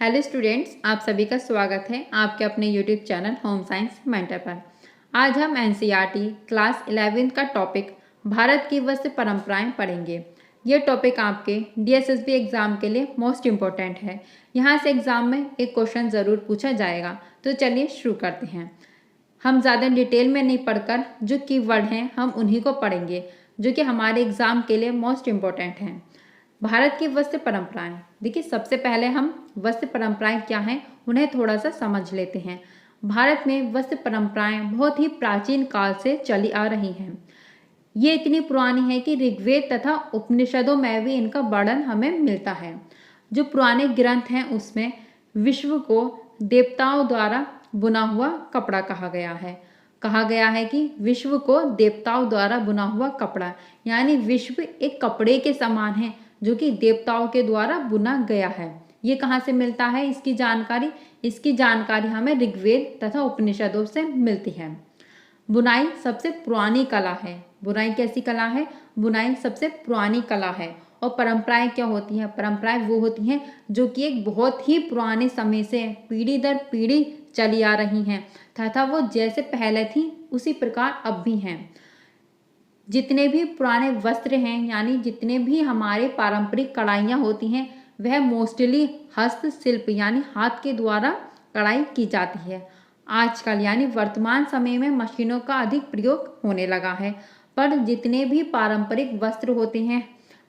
Hello students, आप सभी का स्वागत है आपके अपने YouTube channel home science mentor पर। आज हम एनसीईआरटी क्लास 11 का टॉपिक भारत की वस्त्र परंपराएं पढ़ेंगे। ये टॉपिक आपके डीएसएसबी एग्ज़ाम के लिए मोस्ट इम्पोर्टेंट है। यहाँ से एग्ज़ाम में एक क्वेश्चन ज़रूर पूछा जाएगा। तो चलिए शुरू करते हैं। हम ज़्यादा डिटेल में नहीं पढ़कर जो कीवर्ड हैं हम उन्हीं को पढ़ेंगे जो कि हमारे एग्ज़ाम के लिए मोस्ट इम्पोर्टेंट हैं। भारत की वस्त्र परंपराएं। देखिए, सबसे पहले हम वस्त्र परंपराएं क्या हैं उन्हें थोड़ा सा समझ लेते हैं। भारत में वस्त्र परंपराएं बहुत ही प्राचीन काल से चली आ रही हैं। ये इतनी पुरानी है कि ऋग्वेद तथा उपनिषदों में भी इनका वर्णन हमें मिलता है। जो पुराने ग्रंथ हैं उसमें विश्व को देवताओं द्वारा बुना हुआ कपड़ा कहा गया है कि विश्व को देवताओं द्वारा बुना हुआ कपड़ा, यानी विश्व एक कपड़े के समान है जो कि देवताओं के द्वारा बुना गया है। ये कहाँ से मिलता है इसकी जानकारी हमें ऋग्वेद तथा उपनिषदों से मिलती है। बुनाई सबसे पुरानी कला है। बुनाई कैसी कला है? बुनाई सबसे पुरानी कला है। और परंपराएं क्या होती हैं? परंपराएं वो होती हैं जो कि एक बहुत ही पुराने समय से पीढ़ी दर पीढ़ी चली आ रही हैं तथा वो जैसे पहले थी उसी प्रकार अब भी हैं। जितने भी पुराने वस्त्र हैं, यानी जितने भी हमारे पारंपरिक कढ़ाइयाँ होती हैं, वह मोस्टली हस्तशिल्प यानी हाथ के द्वारा कढ़ाई की जाती है। आजकल यानी वर्तमान समय में मशीनों का अधिक प्रयोग होने लगा है, पर जितने भी पारंपरिक वस्त्र होते हैं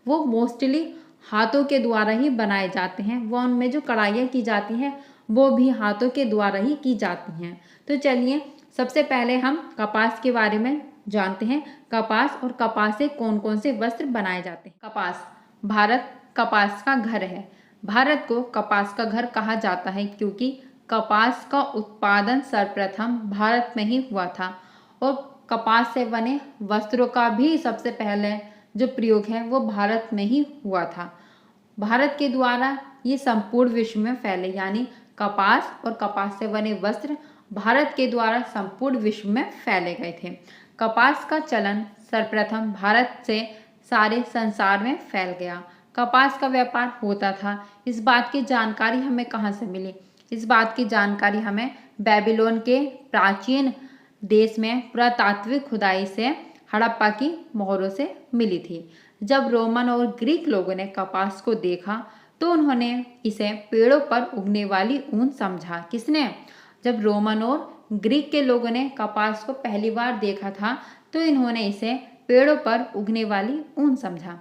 वो मोस्टली हाथों के द्वारा ही बनाए जाते हैं। वो उनमें जो कढ़ाइयाँ की जाती हैं वो भी हाथों के द्वारा ही की जाती हैं। तो चलिए, सबसे पहले हम कपास के बारे में जानते हैं। कपास और कपास से कौन कौन से वस्त्र बनाए जाते हैं। कपास। भारत कपास का घर है। भारत को कपास का घर कहा जाता है क्योंकि कपास का उत्पादन सर्वप्रथम भारत में ही हुआ था और कपास से बने वस्त्रों का भी सबसे पहले जो प्रयोग है वो भारत में ही हुआ था। भारत के द्वारा ये संपूर्ण विश्व में फैले, यानी कपास और कपास से बने वस्त्र भारत के द्वारा संपूर्ण विश्व में फैले गए थे। कपास का चलन सर्वप्रथम भारत से सारे संसार में फैल गया। कपास का व्यापार होता था। इस बात की जानकारी हमें कहाँ से मिली? इस बात की जानकारी हमें बेबीलोन के प्राचीन देश में पुरातात्विक खुदाई से हड़प्पा की मोहरों से मिली थी। जब रोमन और ग्रीक लोगों ने कपास को देखा तो उन्होंने इसे पेड़ों पर उगने वाली ऊन समझा। किसने? जब रोमन और ग्रीक के लोगों ने कपास को पहली बार देखा था तो इन्होंने इसे पेड़ों पर उगने वाली ऊन समझा।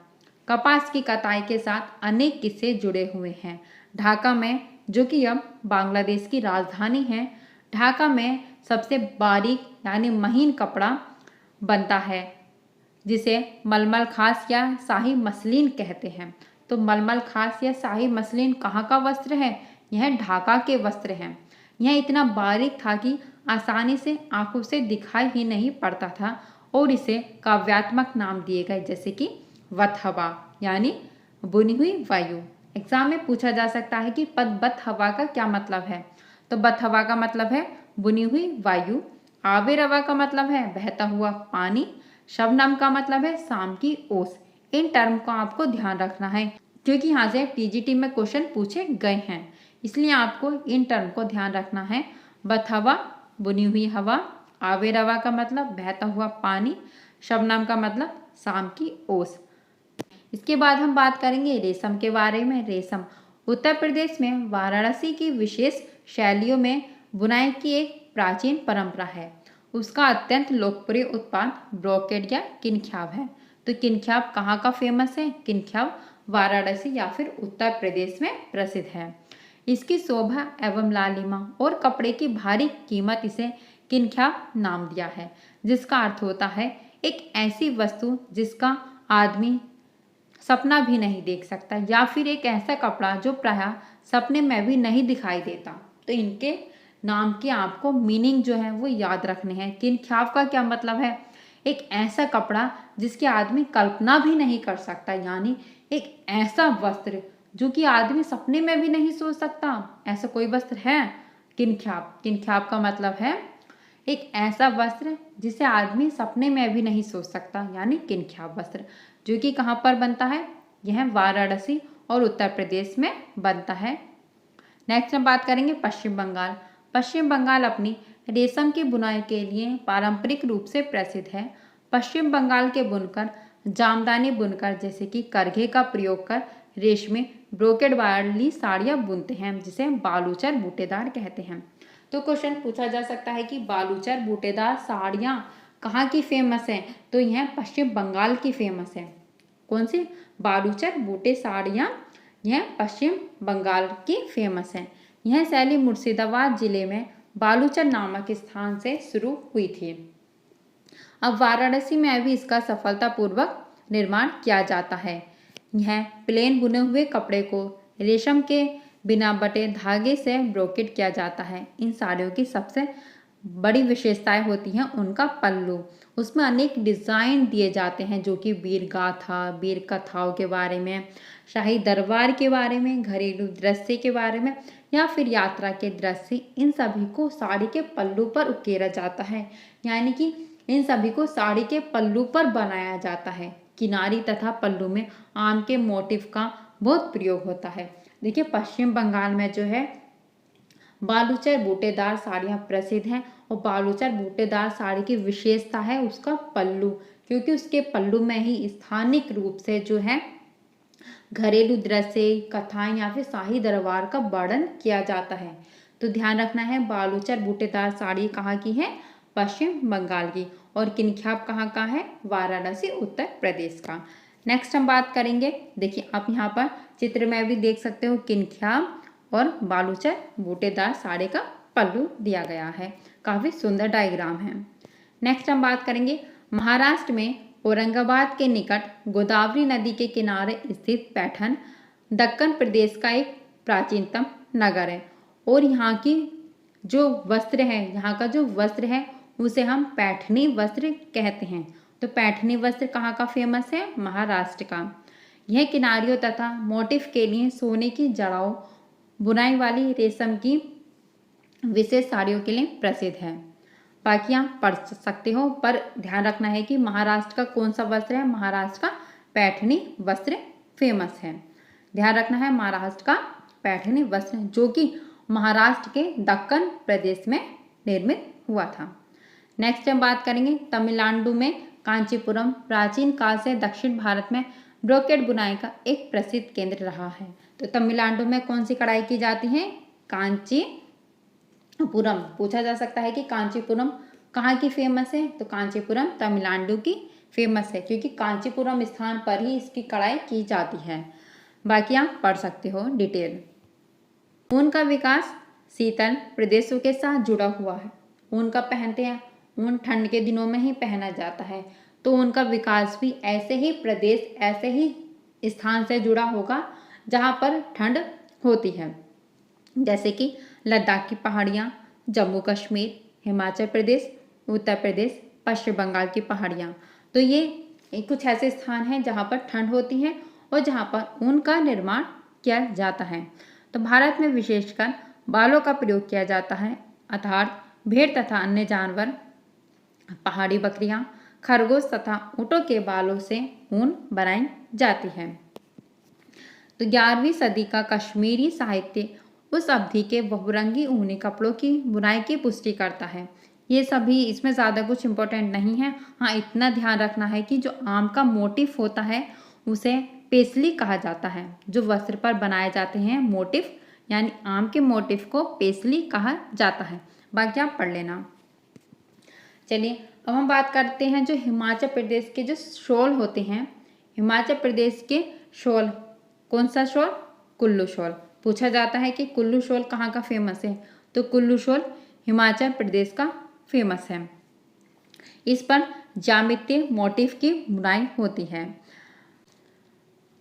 कपास की कटाई के साथ अनेक किस्से जुड़े हुए हैं। ढाका में, जो कि अब बांग्लादेश की राजधानी है, ढाका में सबसे बारीक यानी महीन कपड़ा बनता है जिसे मलमल खास या शाही मसलिन कहते हैं। तो मलमल खास या शाही मसलिन कहाँ का वस्त्र है? यह ढाका के वस्त्र हैं। यह इतना बारीक था कि आसानी से आंखों से दिखाई ही नहीं पड़ता था और इसे काव्यात्मक नाम दिए गए, जैसे कि वत हवा यानी बुनी हुई वायु। एग्जाम में पूछा जा सकता है कि बत हवा का क्या मतलब है? तो बत हवा का मतलब है बुनी हुई वायु। आवे रवा का मतलब है बहता हुआ पानी। शबनम का मतलब है शाम की ओस। इन टर्म को आपको ध्यान रखना है क्योंकि यहाँ से टीजीटी में क्वेश्चन पूछे गए हैं, इसलिए आपको इन टर्म को ध्यान रखना है। बत हवा बुनी हुई हवा, आवे रवा का मतलब बहता हुआ पानी, शबनम का मतलब शाम की ओस। इसके बाद हम बात करेंगे रेशम के बारे में। रेशम उत्तर प्रदेश में वाराणसी की विशेष शैलियों में बुनाई की एक प्राचीन परंपरा है। उसका अत्यंत लोकप्रिय उत्पाद ब्रोकेड या किनख्याब है। तो किनख्याब कहाँ का फेमस है? किनख्याब वाराणसी या फिर उत्तर प्रदेश में प्रसिद्ध है। इसकी शोभा एवं लालिमा और कपड़े की भारी कीमत इसे किनख्याब नाम दिया है, जिसका अर्थ होता है एक ऐसी वस्तु जिसका आदमी सपना भी नहीं देख सकता, या फिर एक ऐसा कपड़ा जो प्रायः सपने में भी नहीं दिखाई देता। तो इनके नाम के आपको मीनिंग जो है वो याद रखने हैं। किनख्याब का क्या मतलब है? एक ऐसा कपड़ा जिसके आदमी कल्पना भी नहीं कर सकता, यानी एक ऐसा वस्त्र जो कि आदमी सपने में भी नहीं सोच सकता। ऐसा कोई वस्त्र है? किनख्याब। किनख्याब का मतलब है एक ऐसा वस्त्र जिसे आदमी सपने में भी नहीं सोच सकता, यानी किनख्याब वस्त्र, जो कि कहाँ पर बनता है? यह वाराणसी और उत्तर प्रदेश में बनता है। नेक्स्ट हम बात करेंगे पश्चिम बंगाल। पश्चिम बंगाल अपनी रेशम की बुनाई के लिए पारंपरिक रूप से प्रसिद्ध है। पश्चिम बंगाल के बुनकर जामदानी बुनकर जैसे कि करघे का प्रयोग कर रेशमी ब्रोकेड वाली साड़ियाँ बुनते हैं, जिसे हम बालूचर बूटेदार कहते हैं। तो क्वेश्चन पूछा जा सकता है कि बालूचर बूटेदार साड़ियाँ कहाँ की फेमस है, तो यह पश्चिम बंगाल की फेमस है। कौन सी? बालूचर बूटे साड़ियाँ यह पश्चिम बंगाल की फेमस है। यह शैली मुर्शिदाबाद जिले में बालूचर नामक स्थान से शुरू हुई थी। अब वाराणसी में भी इसका सफलतापूर्वक निर्माण किया जाता है। यह प्लेन बुने हुए कपड़े को रेशम के बिना बटे धागे से ब्रोकेड किया जाता है। इन साड़ियों की सबसे बड़ी विशेषताएं होती हैं उनका पल्लू। उसमें अनेक डिज़ाइन दिए जाते हैं, जो कि वीर गाथा, वीर कथाओं के बारे में, शाही दरबार के बारे में, घरेलू दृश्य के बारे में या फिर यात्रा के दृश्य, इन सभी को साड़ी के पल्लू पर उकेरा जाता है। यानी कि इन सभी को साड़ी के पल्लू पर बनाया जाता है। किनारी तथा पल्लू में आम के मोटिफ का बहुत प्रयोग होता है। देखिए पश्चिम बंगाल में जो है बालूचर बूटेदार साड़ियाँ प्रसिद्ध हैं, और बालूचर बूटेदार साड़ी की विशेषता है उसका पल्लू, क्योंकि उसके पल्लू में ही स्थानिक रूप से जो है घरेलू दृश्य, कथाएं या फिर शाही दरबार का वर्णन किया जाता है। तो ध्यान रखना है, बालूचर बूटेदार साड़ी कहाँ की है? पश्चिम बंगाल की। और किनख्याप कहाँ का है? वाराणसी उत्तर प्रदेश का। नेक्स्ट हम बात करेंगे, देखिए आप यहाँ पर चित्र में भी देख सकते हो किनख्याप और बालूचर बूटेदार साड़ी का पल्लू दिया गया है। काफ़ी सुंदर डायग्राम है। नेक्स्ट हम बात करेंगे महाराष्ट्र में औरंगाबाद के निकट गोदावरी नदी के किनारे स्थित पैठन दक्कन प्रदेश का एक प्राचीनतम नगर है। और यहाँ की जो वस्त्र है, यहाँ का जो वस्त्र है उसे हम पैठनी वस्त्र कहते हैं। तो पैठनी वस्त्र कहाँ का फेमस है? महाराष्ट्र का। यह किनारियों तथा मोटिफ के लिए सोने की जड़ाऊ बुनाई वाली रेशम की विशेष साड़ियों के लिए प्रसिद्ध है। बाकी आप पढ़ सकते हो, पर ध्यान रखना है कि महाराष्ट्र का कौन सा वस्त्र है? महाराष्ट्र का पैठनी वस्त्र फेमस है। ध्यान रखना है, महाराष्ट्र का पैठनी वस्त्र जो कि महाराष्ट्र के दक्कन प्रदेश में निर्मित हुआ था। नेक्स्ट हम बात करेंगे तमिलनाडु में कांचीपुरम प्राचीन काल से दक्षिण भारत में ब्रोकेड बुनाई का एक प्रसिद्ध केंद्र रहा है। तो तमिलनाडु में कौन सी कढ़ाई की जाती है? कांचीपुरम। पूछा जा सकता है कि कांचीपुरम कहाँ की फेमस है? तो कांचीपुरम तमिलनाडु की फेमस है, क्योंकि कांचीपुरम स्थान पर ही इसकी कढ़ाई की जाती है। बाकी आप पढ़ सकते हो डिटेल। ऊन का विकास शीतल प्रदेशों के साथ जुड़ा हुआ है। ऊन का पहनते हैं, ऊन ठंड के दिनों में ही पहना जाता है, तो उनका विकास भी ऐसे ही प्रदेश, ऐसे ही स्थान से जुड़ा होगा जहाँ पर ठंड होती है, जैसे कि लद्दाख की पहाड़ियाँ, जम्मू कश्मीर, हिमाचल प्रदेश, उत्तर प्रदेश, पश्चिम बंगाल की पहाड़ियाँ। तो ये कुछ ऐसे स्थान हैं जहाँ पर ठंड होती है और जहाँ पर ऊन का निर्माण किया जाता है। तो भारत में विशेषकर बालों का प्रयोग किया जाता है, अर्थात भेड़ तथा अन्य जानवर, पहाड़ी बकरियां, खरगोश तथा ऊँटों के बालों से ऊन बनाई जाती है। तो 11वीं सदी का कश्मीरी साहित्य उस अवधि के बहुरंगी ऊनी कपड़ों की बुनाई की पुष्टि करता है। ये सभी, इसमें ज़्यादा कुछ इम्पोर्टेंट नहीं है। हाँ, इतना ध्यान रखना है कि जो आम का मोटिफ होता है उसे पेसली कहा जाता है। जो वस्त्र पर बनाए जाते हैं मोटिफ, यानी आम के मोटिफ को पेसली कहा जाता है। बाकी आप पढ़ लेना। चलिए अब हम बात करते हैं जो हिमाचल प्रदेश के जो शॉल होते हैं। हिमाचल प्रदेश के शॉल, कौन सा शॉल? कुल्लू शॉल। पूछा जाता है कि कुल्लू शॉल कहाँ का फेमस है? तो कुल्लू शॉल हिमाचल प्रदेश का फेमस है। इस पर ज्यामितीय मोटिफ की बुनाई होती है।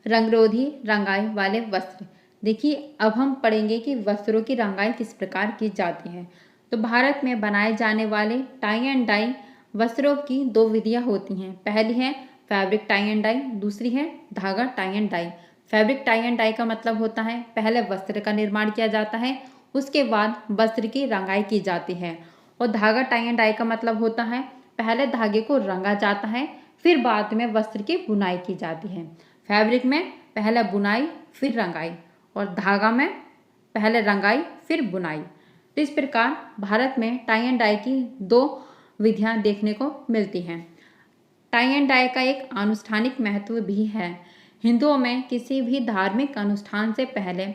रंगरोधी रंगाई वाले वस्त्र। देखिए अब हम पढ़ेंगे कि वस्त्रों की रंगाई किस प्रकार की जाती है। तो भारत में बनाए जाने वाले टाई एंड डाई वस्त्रों की दो विधियां होती हैं। पहली है फैब्रिक टाई एंड डाई, दूसरी है धागा tie and dye. Fabric tie and dye का मतलब होता है पहले वस्त्र का निर्माण किया जाता है, उसके बाद वस्त्र की रंगाई की जाती है। और धागा टाई एंड डाई का मतलब होता है पहले धागे को रंगा जाता है, फिर बाद में वस्त्र की बुनाई की जाती है। फैब्रिक में पहले बुनाई फिर रंगाई, और धागा में पहले रंगाई फिर बुनाई। तो इस प्रकार भारत में टाई एंड डाई की 2 विधियां देखने को मिलती हैं। टाई एंड डाई का एक आनुष्ठानिक महत्व भी है। हिंदुओं में किसी भी धार्मिक अनुष्ठान से पहले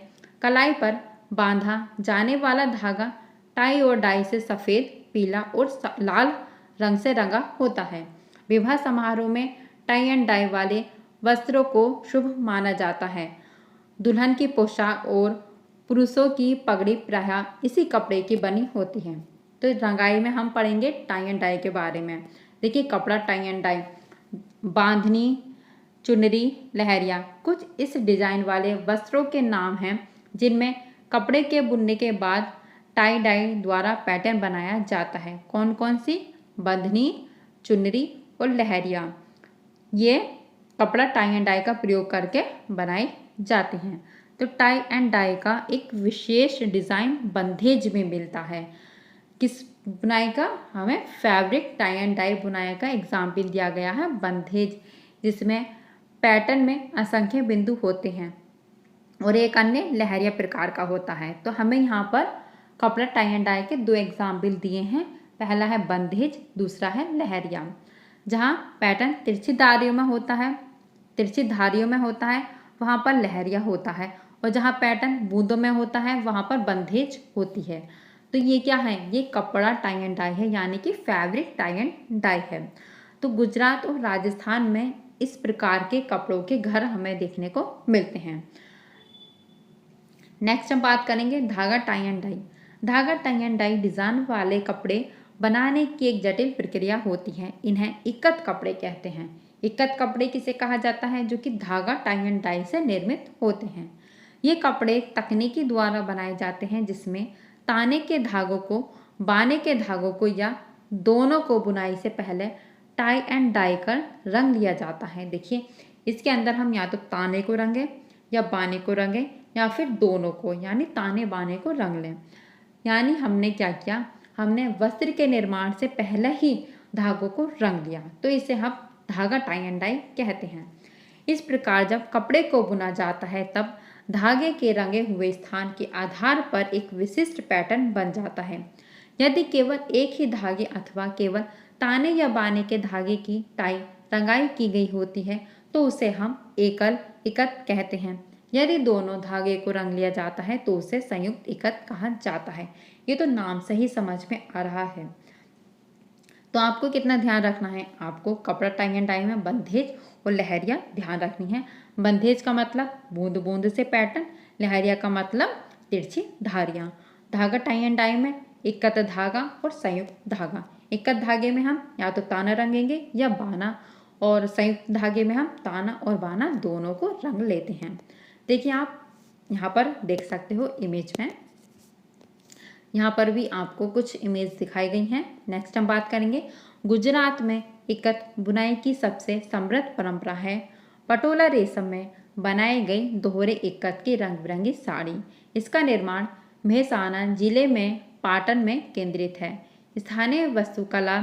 कलाई पर बांधा जाने वाला धागा टाई और डाई से सफ़ेद, पीला और लाल रंग से रंगा होता है। विवाह समारोह में टाई एंड डाई वाले वस्त्रों को शुभ माना जाता है। दुल्हन की पोशाक और पुरुषों की पगड़ी प्रायः इसी कपड़े की बनी होती है। तो रंगाई में हम पढ़ेंगे टाई एंड डाई के बारे में। देखिए कपड़ा टाई एंड डाई, बांधनी, चुनरी, लहरिया कुछ इस डिजाइन वाले वस्त्रों के नाम हैं जिनमें कपड़े के बुनने के बाद टाई डाई द्वारा पैटर्न बनाया जाता है। कौन कौन सी? बंधनी, चुनरी और लहरिया। ये कपड़ा टाई एंड डाई का प्रयोग करके बनाए जाते हैं। तो टाई एंड डाई का एक विशेष डिज़ाइन बंधेज में मिलता है। किस बुनाई का? हमें फैब्रिक टाई एंड डाई बुनाई का एग्जाम्पल दिया गया है बंधेज, जिसमें पैटर्न में असंख्य बिंदु होते हैं और एक अन्य लहरिया प्रकार का होता है। तो हमें यहाँ पर कपड़ा टाई एंड डाई के 2 एग्जाम्पल दिए हैं। पहला है बंधेज, दूसरा है लहरिया। जहाँ पैटर्न तिरछी धारियों में होता है वहाँ पर लहरिया होता है, और जहाँ पैटर्न बूंदों में होता है वहाँ पर बंधेज होती है। तो ये क्या है? ये कपड़ा टाई एंड डाई है, यानी कि फैब्रिक टाई एंड डाई है। तो गुजरात और राजस्थान में इस प्रकार के कपड़ों के घर हमें देखने को मिलते हैं। नेक्स्ट हम बात करेंगे धागा टाई एंड डाई। धागा टाई एंड डाई डिजाइन वाले कपड़े बनाने की एक जटिल प्रक्रिया होती है। इन्हें इक्कत कपड़े कहते हैं। इक्कत कपड़े किसे कहा जाता है? जो कि धागा टाई एंड डाई से निर्मित होते हैं। ये कपड़े तकनीकी द्वारा बनाए जाते हैं जिसमें ताने के धागों को, बाने के धागों को या दोनों को बुनाई से पहले टाई एंड डाई कर रंग लिया जाता है। देखिए इसके अंदर हम या तो ताने को रंगे या बाने को रंगे या फिर दोनों को, यानी ताने बाने को रंग लें। यानी हमने क्या किया? हमने वस्त्र के निर्माण से पहले ही धागों को रंग लिया, तो इसे हम धागा टाई एंड डाई कहते हैं। इस प्रकार जब कपड़े को बुना जाता है तब धागे के रंगे हुए स्थान के आधार पर एक विशिष्ट पैटर्न बन जाता है। यदि केवल एक ही धागे अथवा केवल ताने या बाने के धागे की टाई रंगाई की गई होती है तो उसे हम एकल इकत कहते हैं। यदि दोनों धागे को रंग लिया जाता है तो उसे संयुक्त इकत कहा जाता है। ये तो नाम से ही समझ में आ रहा है। तो आपको कितना ध्यान रखना है? आपको कपड़ा टाई एंड डाई में बंधेज और लहरिया ध्यान रखनी है। बंधेज का मतलब बूंद बूंद से पैटर्न, लहरिया का मतलब तिरछी धारियां। धागा टाई एंड डाई में इक्कत धागा और संयुक्त धागा। इक्कत धागे में हम या तो ताना रंगेंगे या बाना, और संयुक्त धागे में हम ताना और बाना दोनों को रंग लेते हैं। देखिए आप यहाँ पर देख सकते हो इमेज में, यहाँ पर भी आपको कुछ इमेज दिखाई गई हैं। नेक्स्ट हम बात करेंगे गुजरात में इक्कत बुनाई की सबसे समृद्ध परंपरा है। पटोला रेशम में बनाई गई दोहरे इक्कत की रंग बिरंगी साड़ी। इसका निर्माण मेहसाना जिले में पाटन में केंद्रित है। स्थानीय वास्तुकला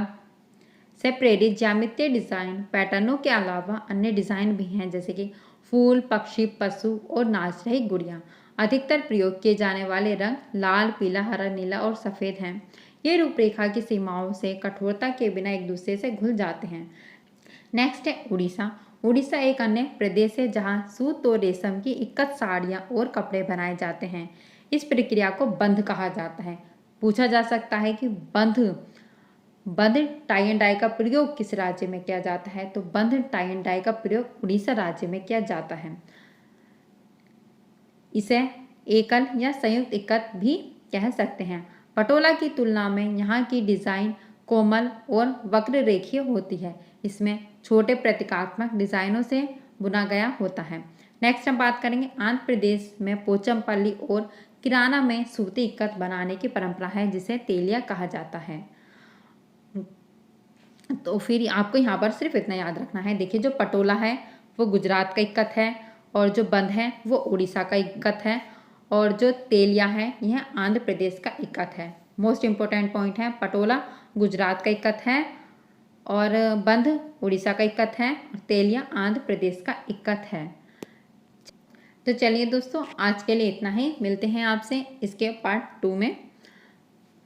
से प्रेरित ज्यामितीय डिजाइन पैटर्नों के अलावा अन्य डिजाइन भी हैं, जैसे कि फूल, पक्षी, पशु और नाच रही गुड़िया। अधिकतर प्रयोग किए जाने वाले रंग लाल, पीला, हरा, नीला और सफ़ेद हैं। ये रूपरेखा की सीमाओं से कठोरता के बिना एक दूसरे से घुल जाते हैं। नेक्स्ट है उड़ीसा। उड़ीसा एक अन्य प्रदेश है जहाँ सूत और रेशम की इक्कत साड़ियाँ और कपड़े बनाए जाते हैं। इस प्रक्रिया को बंध कहा जाता है। पूछा जा सकता है कि बंध टाई एंड डाई का प्रयोग किस राज्य में किया जाता है? तो बंध टाई एंड डाई का प्रयोग उड़ीसा राज्य में किया जाता है। इसे एकल या संयुक्त इक्कत भी कह सकते हैं। पटोला की तुलना में यहाँ की डिज़ाइन कोमल और वक्र रेखीय होती है। इसमें छोटे प्रतीकात्मक डिज़ाइनों से बुना गया होता है। नेक्स्ट हम बात करेंगे आंध्र प्रदेश में पोचमपल्ली और किराना में सूती इक्कत बनाने की परंपरा है जिसे तेलिया कहा जाता है। तो फिर आपको यहाँ पर सिर्फ इतना याद रखना है। देखिए जो पटोला है वो गुजरात का इक्कत है, और जो बंध है वो उड़ीसा का इक्कत है, और जो तेलिया है यह आंध्र प्रदेश का इक्कत है। मोस्ट इम्पोर्टेंट पॉइंट है, पटोला गुजरात का इक्कत है और बंध उड़ीसा का इक्कत है, और तेलिया आंध्र प्रदेश का इक्कत है। तो चलिए दोस्तों, आज के लिए इतना ही। मिलते हैं आपसे इसके पार्ट 2 में।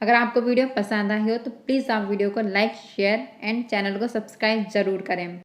अगर आपको वीडियो पसंद आई हो तो प्लीज़ आप वीडियो को लाइक, शेयर एंड चैनल को सब्सक्राइब ज़रूर करें।